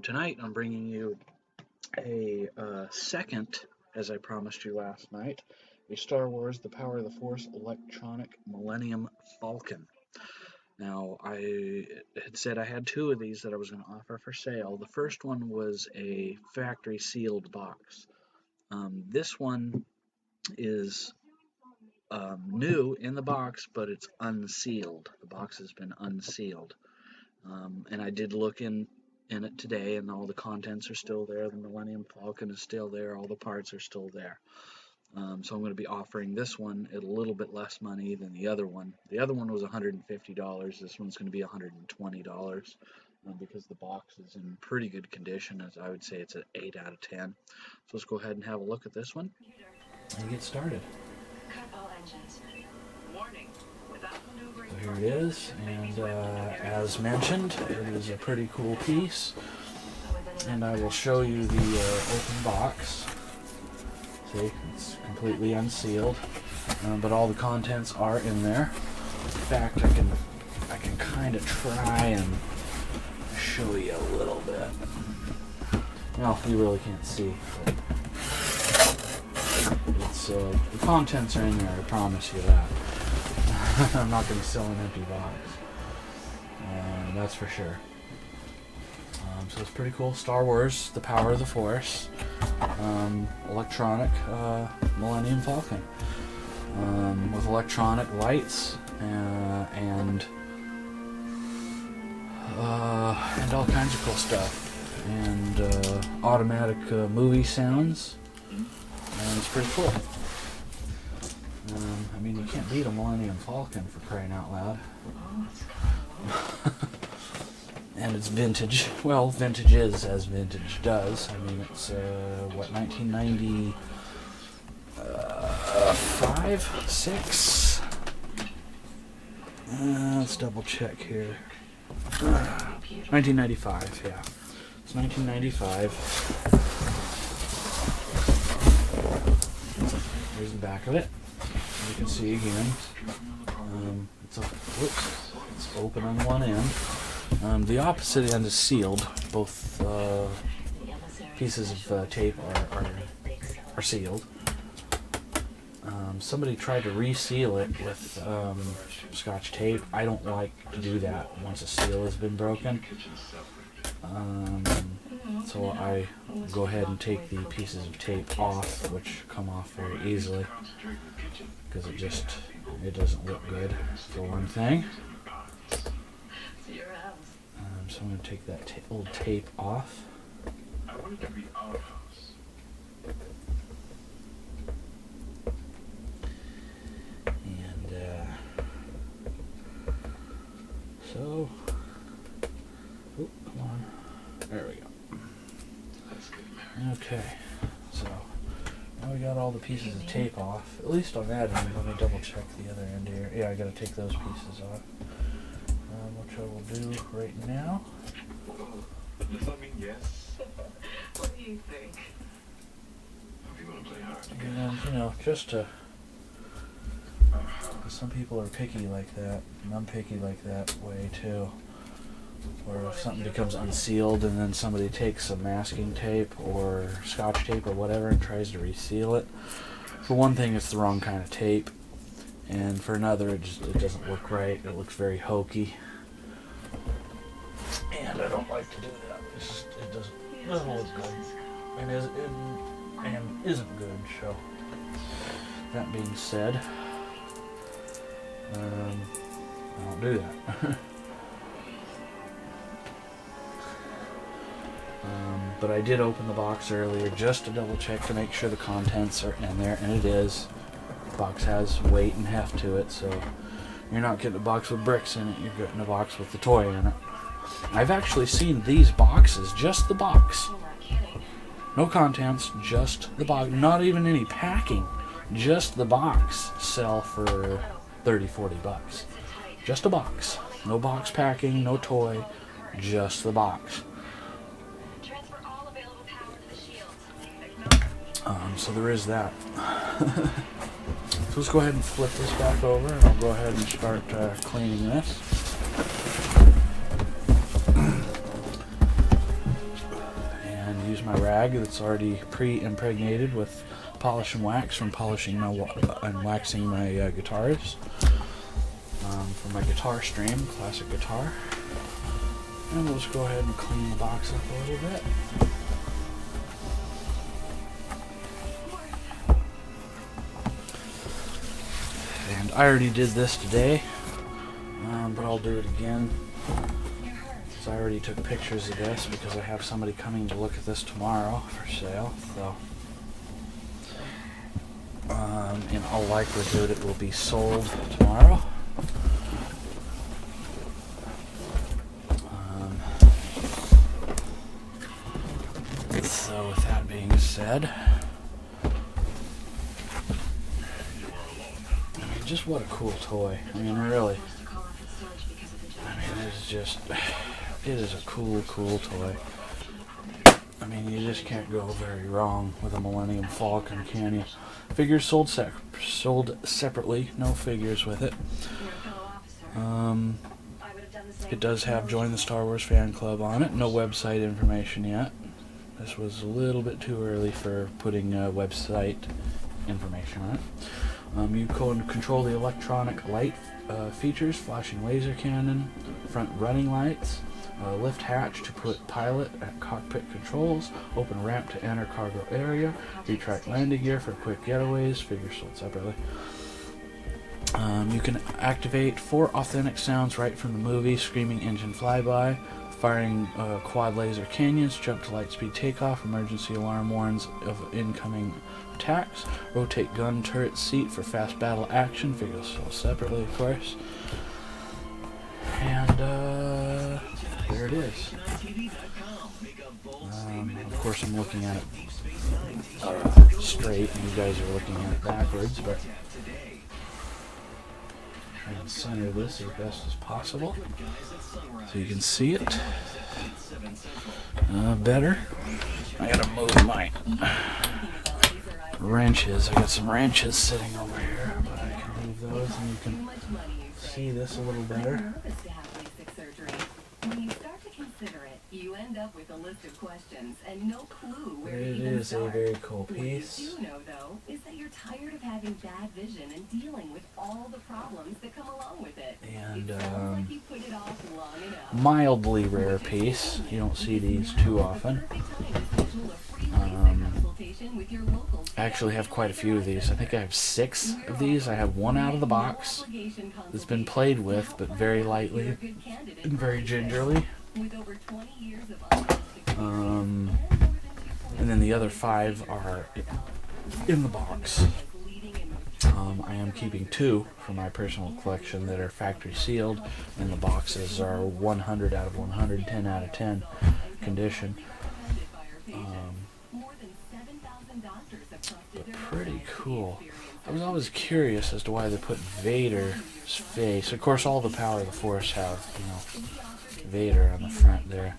Tonight I'm bringing you a second, as I promised you last night, a Star Wars The Power of the Force electronic Millennium Falcon. Now, I had said I had two of these that I was going to offer for sale. The first one was a factory sealed box. This one is new in the box, but it's unsealed. The box has been unsealed. And I did look in it today, and all the contents are still there. The Millennium Falcon is still there. All the parts are still there. So I'm going to be offering this one at a little bit less money than the other one. The other one was $150. This one's going to be $120 because the box is in pretty good condition. As I would say, it's an 8 out of 10. So let's go ahead and have a look at this one and get started. So here it is, and as mentioned, it is a pretty cool piece. And I will show you the open box. See, it's completely unsealed, but all the contents are in there. In fact, I can kind of try and show you a little bit. Well, you really can't see. But it's the contents are in there. I promise you that. I'm not going to sell an empty box. That's for sure. So it's pretty cool. Star Wars, The Power of the Force, electronic Millennium Falcon with electronic lights and all kinds of cool stuff, and automatic movie sounds, and it's pretty cool. I mean, you can't beat a Millennium Falcon, for crying out loud. And it's vintage. Well, vintage is as vintage does. I mean, it's, 1995, 6? Let's double check here. 1995, yeah. It's 1995. Here's the back of it. You can see again, it's open on one end. The opposite end is sealed. Both pieces of tape are sealed. Somebody tried to reseal it with Scotch tape. I don't like to do that once a seal has been broken. So I go ahead and take the pieces of tape off, which come off very easily, because it doesn't look good, for one thing. So I'm going to take that old tape off. And so, come on. There we go. Okay, so now we got all the pieces of tape off, at least on that end. Let me double check the other end here. Yeah, I got to take those pieces off, which I will do right now. Does that mean yes? What do you think? If you want to play hard. And, just to... Some people are picky like that, and I'm picky like that way too. Where if something becomes unsealed and then somebody takes some masking tape or Scotch tape or whatever and tries to reseal it, for one thing, it's the wrong kind of tape, and for another, it doesn't look right. It looks very hokey, and I don't like to do that. It doesn't look good, and isn't good. So that being said, I don't do that. But I did open the box earlier just to double check to make sure the contents are in there, and it is. The box has weight and heft to it, so you're not getting a box with bricks in it, you're getting a box with the toy in it. I've actually seen these boxes, just the box. No contents, just the box. Not even any packing. Just the box sell for $30-40. Just a box. No box packing, no toy, just the box. So there is that. So let's go ahead and flip this back over, and I'll go ahead and start cleaning this. my rag that's already pre-impregnated with polish and wax from polishing and waxing my guitars from my guitar stream, Classic Guitar. And we'll just go ahead and clean the box up a little bit. And I already did this today, but I'll do it again. So I already took pictures of this because I have somebody coming to look at this tomorrow for sale. So, in all likelihood, it will be sold tomorrow. So with that being said, I mean, just what a cool toy. I mean, really. I mean, it is a cool toy. I mean, you just can't go very wrong with a Millennium Falcon, can you? Figures sold separately, no figures with it. It does have Join the Star Wars Fan Club on it. No website information yet. This was a little bit too early for putting website information on it. You can control the electronic light features, flashing laser cannon, front running lights, lift hatch to put pilot at cockpit controls, open ramp to enter cargo area, retract landing gear for quick getaways, figures sold separately. You can activate 4 authentic sounds right from the movie: screaming engine flyby, firing quad laser canyons, jump to light speed takeoff, emergency alarm warns of incoming attacks, rotate gun turret seat for fast battle action, figures sold separately of course. And there it is. Of course I'm looking at it straight and you guys are looking at it backwards, but I can center this as best as possible so you can see it better. I gotta move my wrenches. I got some wrenches sitting over here, but I can move those and you can see this a little better. You end up with a list of questions and no clue where to even start. It is a very cool piece. What you do know, though, is that you're tired of having bad vision and dealing with all the problems that come along with it. And it sounds like you put it off long enough. Mildly rare piece. You don't see these too often. I actually have quite a few of these. I think I have 6 of these. I have 1 out of the box that's been played with, but very lightly and very gingerly. And then the other 5 are in the box. I am keeping 2 for my personal collection that are factory sealed, and the boxes are 100 out of 100, 10 out of 10 condition. But pretty cool. I was always curious as to why they put Vader's face. Of course, all the Power of the Force have, you know, Vader on the front there.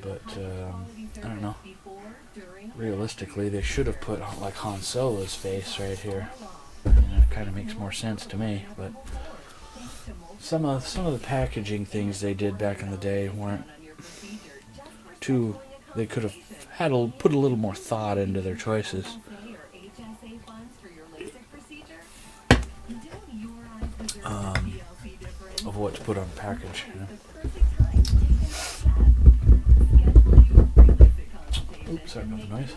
But, I don't know. Realistically, they should have put, like, Han Solo's face right here. You know, it kind of makes more sense to me, but some of the packaging things they did back in the day weren't too... They could have put a little more thought into their choices. Of what to put on the package, you know? Oops, sorry about the noise.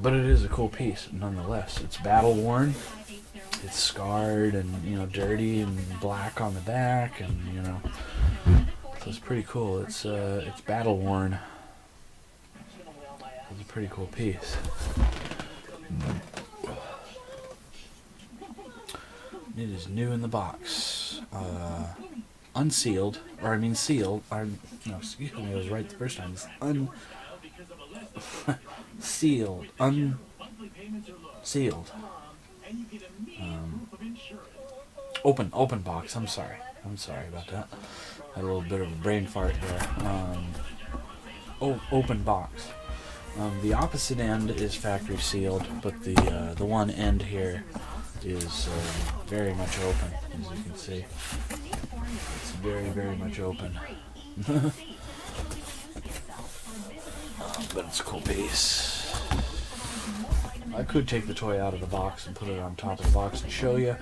But it is a cool piece, nonetheless. It's battle worn, it's scarred and, you know, dirty and black on the back, and, you know, so it's pretty cool. It's battle worn. It's a pretty cool piece. It is new in the box, unsealed, or I mean sealed. No, excuse me, I was right the first time. It's unsealed, unsealed. Open box. I'm sorry about that. Had a little bit of a brain fart there. Open box. The opposite end is factory sealed, but the one end here is very much open, as you can see. It's very, very much open. But it's a cool piece. I could take the toy out of the box and put it on top of the box and show you,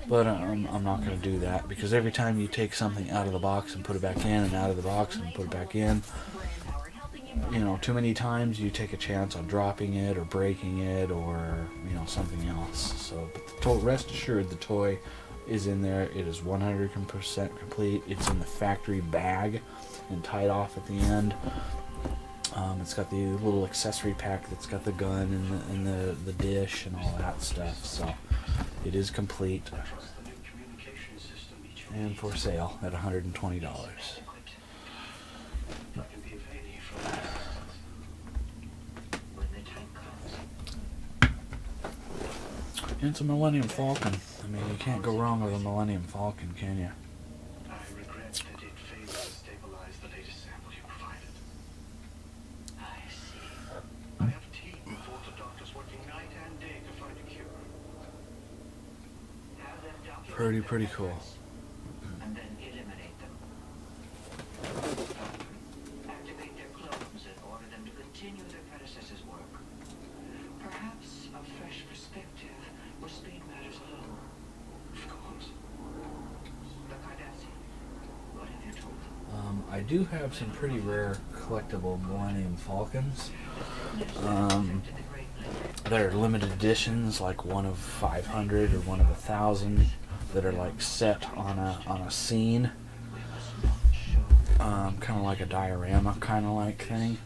but I'm not going to do that, because every time you take something out of the box and put it back in, and out of the box and put it back in, you know, too many times you take a chance on dropping it or breaking it or, you know, something else. So, but rest assured, the toy is in there. It is 100% complete. It's in the factory bag and tied off at the end. It's got the little accessory pack that's got the gun and the dish and all that stuff. So it is complete and for sale at $120. And it's a Millennium Falcon. I mean, you can't go wrong with a Millennium Falcon, can you? I regret that it failed to stabilize the latest sample you provided. I see. I have a team of auto doctors working night and day to find a cure. Have them document Pretty cool. and then eliminate them. Activate their clones and order them to continue their predecessors' work. Perhaps a fresh perspective will speed matters along. Of course. The Kardashian. What have you told them? I do have some pretty rare collectible Millennium Falcons. They're limited editions, like one of 500 or one of 1,000, that are like set on a scene, kind of like a diorama kind of like thing.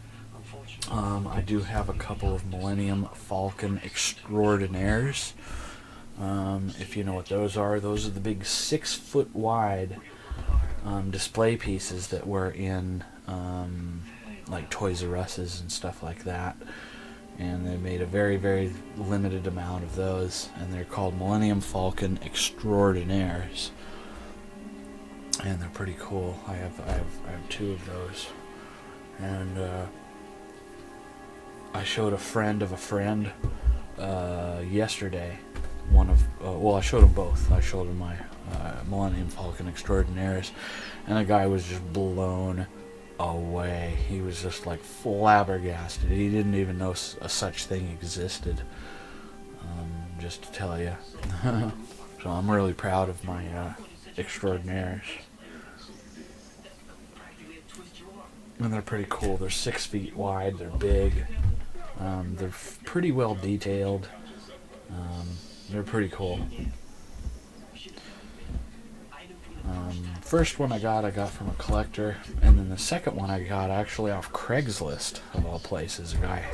I do have a couple of Millennium Falcon Extraordinaires. If you know what those are the big 6-foot wide display pieces that were in like Toys R Us's and stuff like that. And they made a very, very limited amount of those, and they're called Millennium Falcon Extraordinaires, and they're pretty cool. I have 2 of those, and I showed a friend of a friend yesterday. I showed him both. I showed him my Millennium Falcon Extraordinaires, and the guy was just blown away. He was just like flabbergasted. He didn't even know a such thing existed, just to tell you. So I'm really proud of my Extraordinaires, and they're pretty cool. They're 6 feet wide. They're big. They're pretty well detailed. They're pretty cool. First one I got from a collector, and then the second one I got actually off Craigslist, of all places. A guy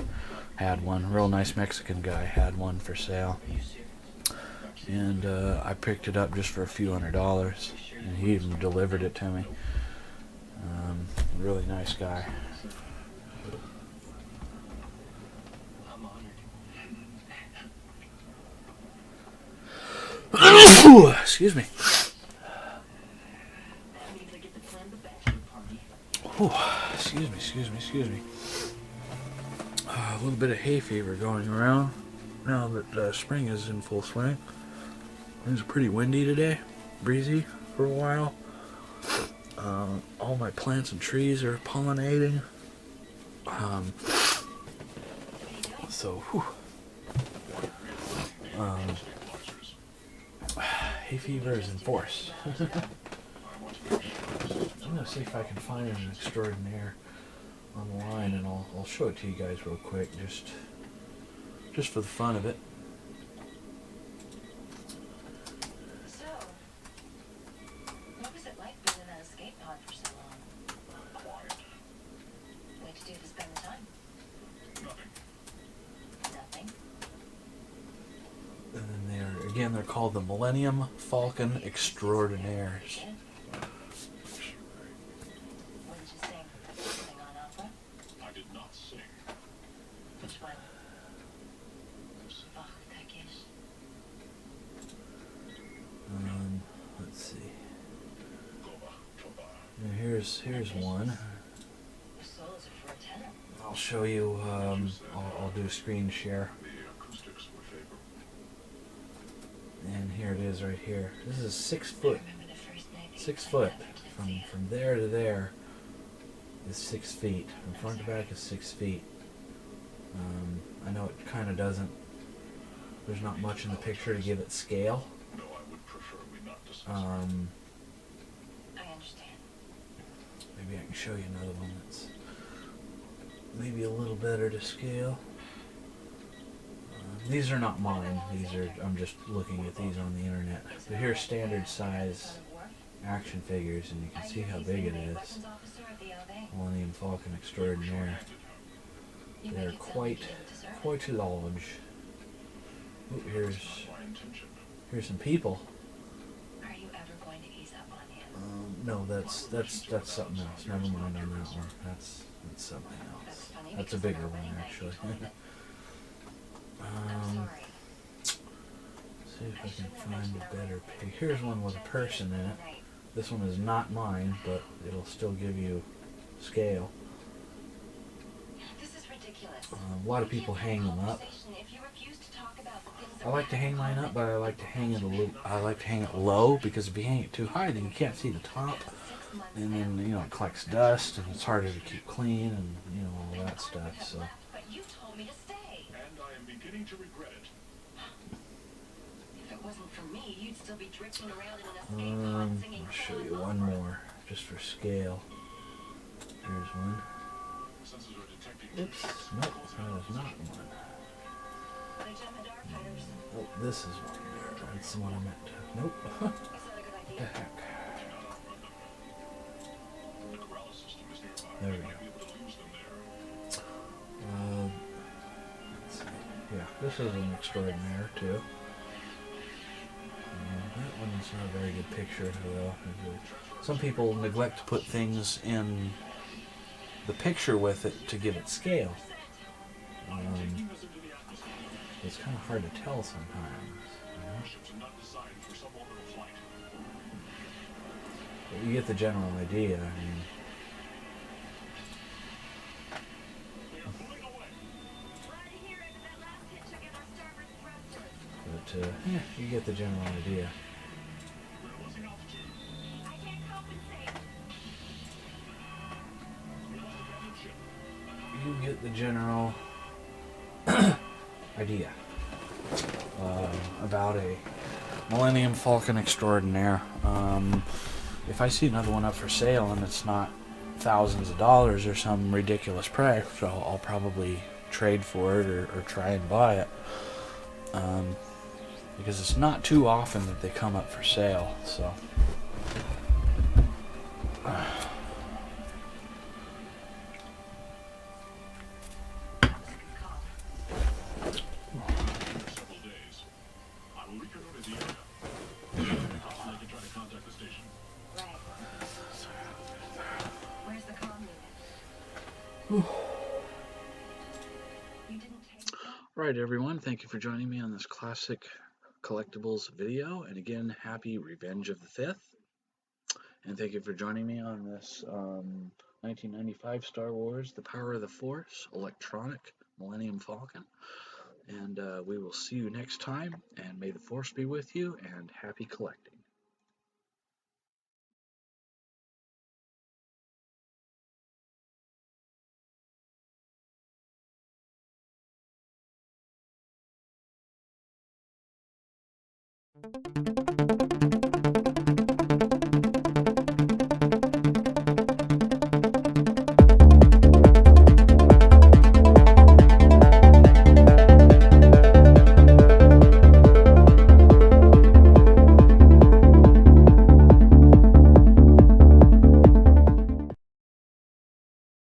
had one, a real nice Mexican guy had one for sale, and I picked it up just for a few $100s, and he even delivered it to me. Really nice guy. Excuse me. Whew, excuse me. A little bit of hay fever going around now that spring is in full swing. It was pretty windy today, breezy for a while. All my plants and trees are pollinating. Hay fever is in force. I'm going to see if I can find an Extraordinaire online, and I'll show it to you guys real quick, just for the fun of it. So, what was it like being in that escape pod for so long? Quiet. What did you do to spend the time? Nothing. Nothing. And then they're called the Millennium Falcon Extraordinaires. What did you sing? Sing on opera? I did not sing. Which one? Bach, Turkish. Let's see. Goba, Toba. Now here's one. Your solos are for a tenor. I'll show you. I'll do a screen share. The acoustics were favorable. And here it is right here. This is 6 foot. I remember the first night that you 6 played foot. that for Kinsey. From there to there is 6 feet. From front to back is 6 feet. I know it kind of doesn't, there's not much in the picture to give it scale. I understand. Maybe I can show you another one that's maybe a little better to scale. These are not mine. I'm just looking at these on the internet. But here's standard size action figures, and you can see how big it is. Millennium Falcon Extraordinaire. They're quite large. Ooh, here's some people. Are you ever going to ease up on him? No, that's something else. Never mind on that one. That's something else. That's a bigger one, actually. I'm sorry. See if I can find a better pig. Here's one with a person in it. This one is not mine, but it'll still give you scale. This is ridiculous. A lot of people hang them up. I like to hang mine up, but I like to hang it low, because if you hang it too high, then you can't see the top, and then it collects dust, and it's harder to keep clean, and all that stuff. So. But you told me to stay. And I am beginning to regret it. If it wasn't for me, you'd still be drifting around in an escape pod singing. I'll show you one more, just for scale. Here's one. Sensors are detecting. Oops, nope, that is not one. Oh, this is one there. That's the one I meant. Nope. What the heck? The corral system is nearby. There we You go. might be able to use them there. Let's see. Yeah, this is an extraordinaire too. That one's not a very good picture though. Some people neglect to put things in the picture with it to give it scale. It's kind of hard to tell sometimes. Ships are not designed for suborbital flight. But you get the general idea. I mean, They are pulling away. but yeah, you get the general idea. We're losing altitude. We lost a captain ship. You get the general idea about a Millennium Falcon Extraordinaire. If I see another one up for sale and it's not thousands of dollars or some ridiculous price, so I'll probably trade for it or try and buy it. Because it's not too often that they come up for sale, so. Several days. I will reconnoiter the area. I can try to contact the station. Right. Where's the comm unit? You didn't take them? Right, everyone, thank you for joining me on this Klasic Kollectibles video, and again, happy Revenge of the 5th, and thank you for joining me on this 1995 Star Wars The Power of the Force electronic Millennium Falcon, and we will see you next time, and may the Force be with you, and happy collecting.